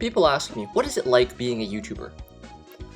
People ask me, what is it like being a YouTuber?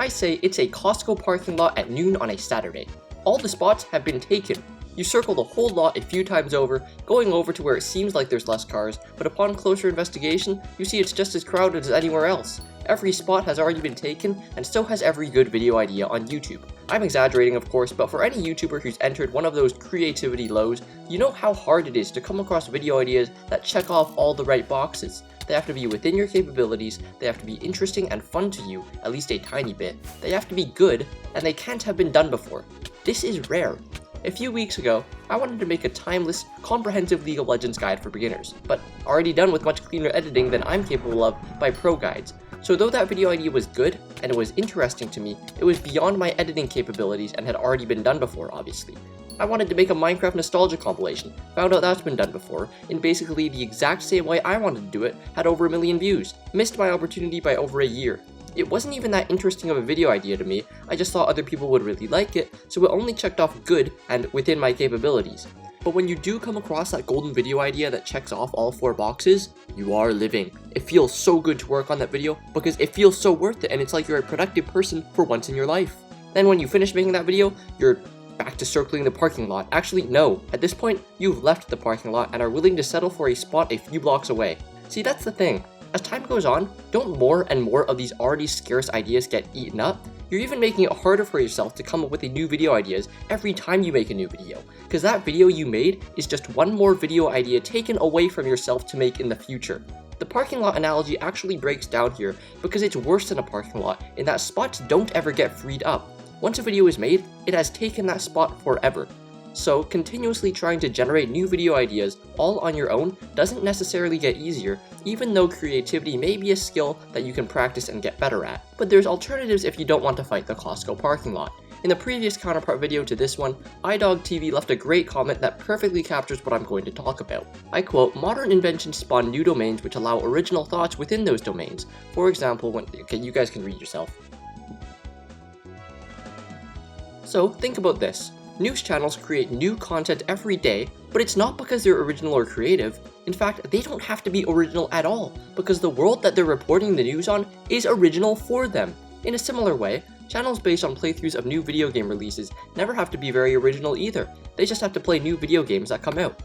I say it's a Costco parking lot at noon on a Saturday. All the spots have been taken. You circle the whole lot a few times over, going over to where it seems like there's less cars, but upon closer investigation, you see it's just as crowded as anywhere else. Every spot has already been taken, and so has every good video idea on YouTube. I'm exaggerating, of course, but for any YouTuber who's entered one of those creativity lows, you know how hard it is to come across video ideas that check off all the right boxes. They have to be within your capabilities, they have to be interesting and fun to you, at least a tiny bit, they have to be good, and they can't have been done before. This is rare. A few weeks ago, I wanted to make a timeless, comprehensive League of Legends guide for beginners, but already done with much cleaner editing than I'm capable of by pro guides. So though that video idea was good, and it was interesting to me, it was beyond my editing capabilities and had already been done before, obviously. I wanted to make a Minecraft nostalgia compilation, found out that's been done before, in basically the exact same way I wanted to do it, had over 1 million views, missed my opportunity by over a year. It wasn't even that interesting of a video idea to me, I just thought other people would really like it, so it only checked off good and within my capabilities. But when you do come across that golden video idea that checks off all 4 boxes, you are living. It feels so good to work on that video because it feels so worth it and it's like you're a productive person for once in your life. Then when you finish making that video, you're back to circling the parking lot. Actually, no. At this point, you've left the parking lot and are willing to settle for a spot a few blocks away. See, that's the thing. As time goes on, don't more and more of these already scarce ideas get eaten up? You're even making it harder for yourself to come up with new video ideas every time you make a new video, because that video you made is just one more video idea taken away from yourself to make in the future. The parking lot analogy actually breaks down here because it's worse than a parking lot in that spots don't ever get freed up. Once a video is made, it has taken that spot forever. So, continuously trying to generate new video ideas all on your own doesn't necessarily get easier, even though creativity may be a skill that you can practice and get better at. But there's alternatives if you don't want to fight the Costco parking lot. In the previous counterpart video to this one, iDogTV left a great comment that perfectly captures what I'm going to talk about. I quote, "Modern inventions spawn new domains which allow original thoughts within those domains. For example, okay, you guys can read yourself. So, think about this. News channels create new content every day, but it's not because they're original or creative. In fact, they don't have to be original at all, because the world that they're reporting the news on is original for them. In a similar way, channels based on playthroughs of new video game releases never have to be very original either. They just have to play new video games that come out.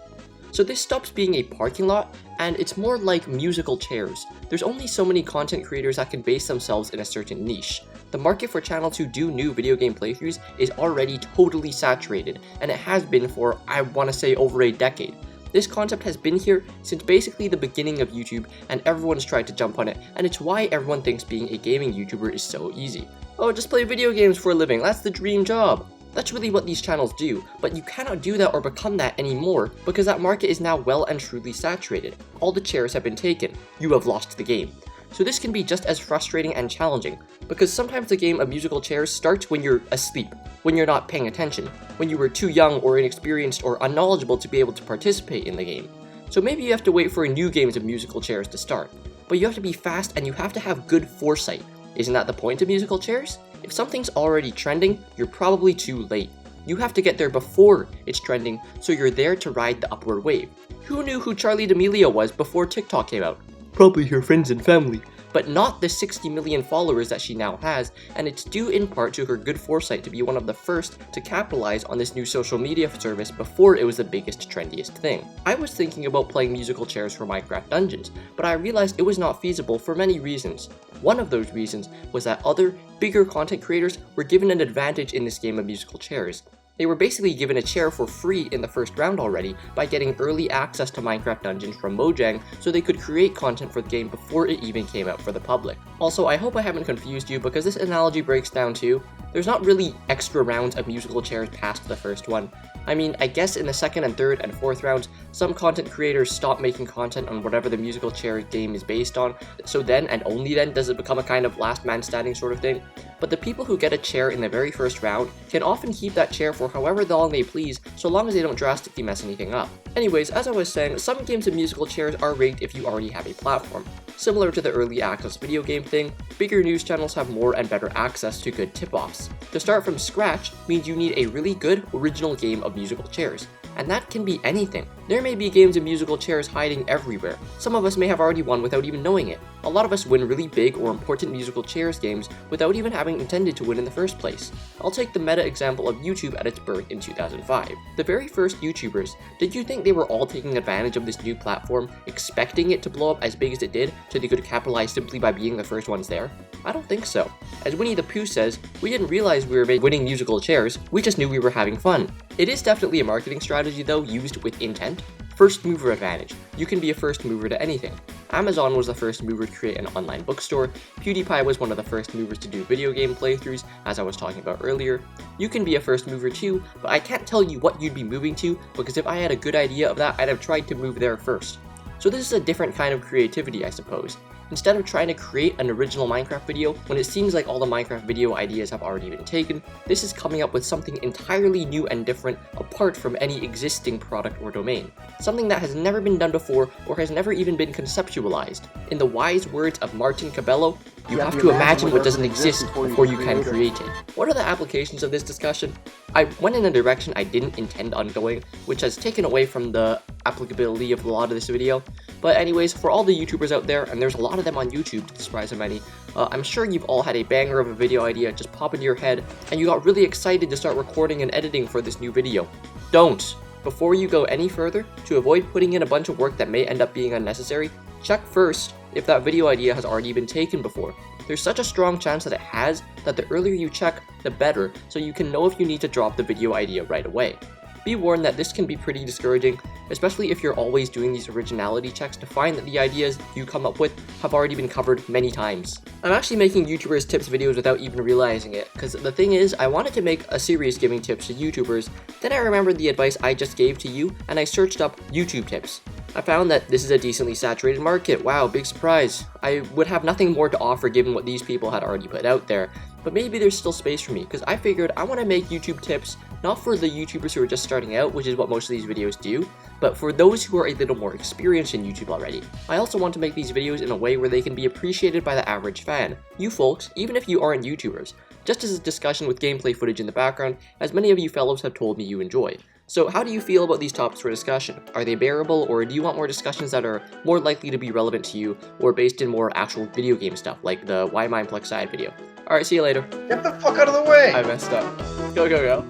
So this stops being a parking lot, and it's more like musical chairs. There's only so many content creators that can base themselves in a certain niche. The market for channels who do new video game playthroughs is already totally saturated, and it has been for, I want to say, over a decade. This concept has been here since basically the beginning of YouTube, and everyone's tried to jump on it, and it's why everyone thinks being a gaming YouTuber is so easy. Oh, just play video games for a living, that's the dream job. That's really what these channels do, but you cannot do that or become that anymore because that market is now well and truly saturated. All the chairs have been taken. You have lost the game. So this can be just as frustrating and challenging, because sometimes the game of musical chairs starts when you're asleep, when you're not paying attention, when you were too young or inexperienced or unknowledgeable to be able to participate in the game. So maybe you have to wait for new games of musical chairs to start, but you have to be fast and you have to have good foresight. Isn't that the point of musical chairs? If something's already trending, you're probably too late. You have to get there before it's trending, so you're there to ride the upward wave. Who knew who Charli D'Amelio was before TikTok came out? Probably her friends and family, but not the 60 million followers that she now has, and it's due in part to her good foresight to be one of the first to capitalize on this new social media service before it was the biggest, trendiest thing. I was thinking about playing musical chairs for Minecraft Dungeons, but I realized it was not feasible for many reasons. One of those reasons was that other, bigger content creators were given an advantage in this game of musical chairs. They were basically given a chair for free in the first round already by getting early access to Minecraft Dungeons from Mojang so they could create content for the game before it even came out for the public. Also, I hope I haven't confused you because this analogy breaks down to, there's not really extra rounds of musical chairs past the first one. I mean, I guess in the second and third and fourth rounds, some content creators stop making content on whatever the musical chair game is based on, so then and only then does it become a kind of last man standing sort of thing. But the people who get a chair in the very first round can often keep that chair for however long they please, so long as they don't drastically mess anything up. Anyways, as I was saying, some games of musical chairs are rigged if you already have a platform. Similar to the early access video game thing, bigger news channels have more and better access to good tip-offs. To start from scratch means you need a really good original game of musical chairs. and that can be anything. There may be games of musical chairs hiding everywhere. Some of us may have already won without even knowing it. A lot of us win really big or important musical chairs games without even having intended to win in the first place. I'll take the meta example of YouTube at its birth in 2005. The very first YouTubers, did you think they were all taking advantage of this new platform, expecting it to blow up as big as it did so they could capitalize simply by being the first ones there? I don't think so. As Winnie the Pooh says, we didn't realize we were winning musical chairs, we just knew we were having fun. It is definitely a marketing strategy though, used with intent. First mover advantage. You can be a first mover to anything. Amazon was the first mover to create an online bookstore. PewDiePie was one of the first movers to do video game playthroughs, as I was talking about earlier. You can be a first mover too, but I can't tell you what you'd be moving to, because if I had a good idea of that, I'd have tried to move there first. So this is a different kind of creativity, I suppose. Instead of trying to create an original Minecraft video when it seems like all the Minecraft video ideas have already been taken, this is coming up with something entirely new and different apart from any existing product or domain. Something that has never been done before or has never even been conceptualized. In the wise words of Martin Cabello, you have to imagine what doesn't exist before you can create it. What are the applications of this discussion? I went in a direction I didn't intend on going, which has taken away from the applicability of a lot of this video. But anyways, for all the YouTubers out there, and there's a lot of them on YouTube to the surprise of many, I'm sure you've all had a banger of a video idea just pop into your head, and you got really excited to start recording and editing for this new video. Don't! Before you go any further, to avoid putting in a bunch of work that may end up being unnecessary, check first if that video idea has already been taken before. There's such a strong chance that it has, that the earlier you check, the better, so you can know if you need to drop the video idea right away. Be warned that this can be pretty discouraging, especially if you're always doing these originality checks to find that the ideas you come up with have already been covered many times. I'm actually making YouTubers tips videos without even realizing it, because the thing is, I wanted to make a series giving tips to YouTubers, then I remembered the advice I just gave to you, and I searched up YouTube tips. I found that this is a decently saturated market. Wow, big surprise. I would have nothing more to offer given what these people had already put out there, but maybe there's still space for me, because I figured I want to make YouTube tips not for the YouTubers who are just starting out, which is what most of these videos do, but for those who are a little more experienced in YouTube already. I also want to make these videos in a way where they can be appreciated by the average fan. You folks, even if you aren't YouTubers, just as a discussion with gameplay footage in the background, as many of you fellows have told me you enjoy. So how do you feel about these topics for discussion? Are they bearable, or do you want more discussions that are more likely to be relevant to you, or based in more actual video game stuff, like the Why Mineplex side video? Alright, see you later. Get the fuck out of the way! I messed up. Go, go, go.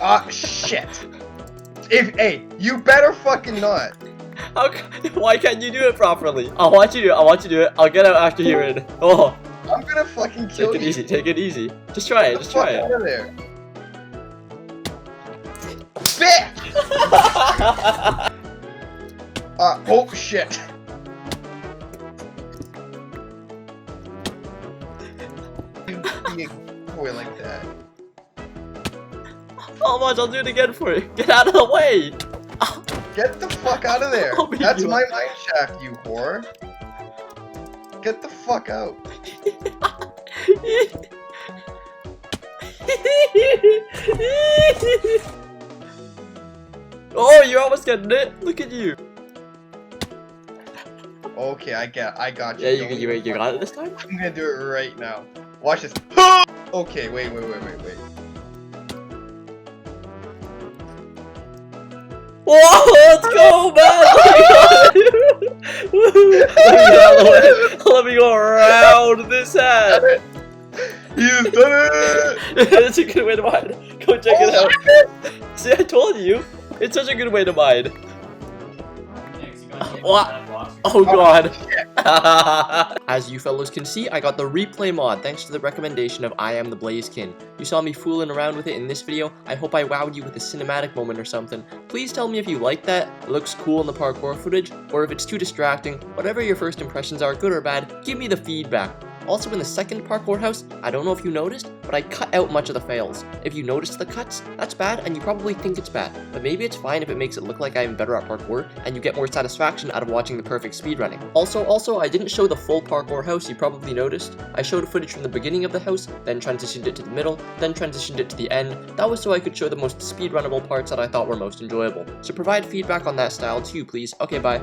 Ah, shit. Hey, you better fucking not. Why can't you do it properly? I want you to do it. I'll get out after you're in. Oh. I'm gonna fucking kill you. Take it easy. Just try it, Get out of there. Bitch! Oh shit. You be a boy like that. Oh, watch, I'll do it again for you. Get out of the way! Get the fuck out of there. That's my mine shaft, you whore. Get the fuck out. Oh, you're almost getting it. Look at you. Okay, I got you. Yeah, you got it this time? I'm gonna do it right now. Watch this. Okay, wait. Whoa, let's go, man! Let me go around this head. He's done it! That's a good way to mine. Go check it out. See, I told you. It's such a good way to mine. What? Oh god. As you fellows can see, I got the replay mod thanks to the recommendation of I Am the Blazekin. You saw me fooling around with it in this video. I hope I wowed you with a cinematic moment or something. Please tell me if you like that, it looks cool in the parkour footage, or if it's too distracting. Whatever your first impressions are, good or bad, give me the feedback. Also, in the second parkour house, I don't know if you noticed, but I cut out much of the fails. If you noticed the cuts, that's bad, and you probably think it's bad. But maybe it's fine if it makes it look like I'm better at parkour, and you get more satisfaction out of watching the perfect speedrunning. Also, I didn't show the full parkour house you probably noticed. I showed footage from the beginning of the house, then transitioned it to the middle, then transitioned it to the end. That was so I could show the most speedrunnable parts that I thought were most enjoyable. So provide feedback on that style too, please. Okay, bye.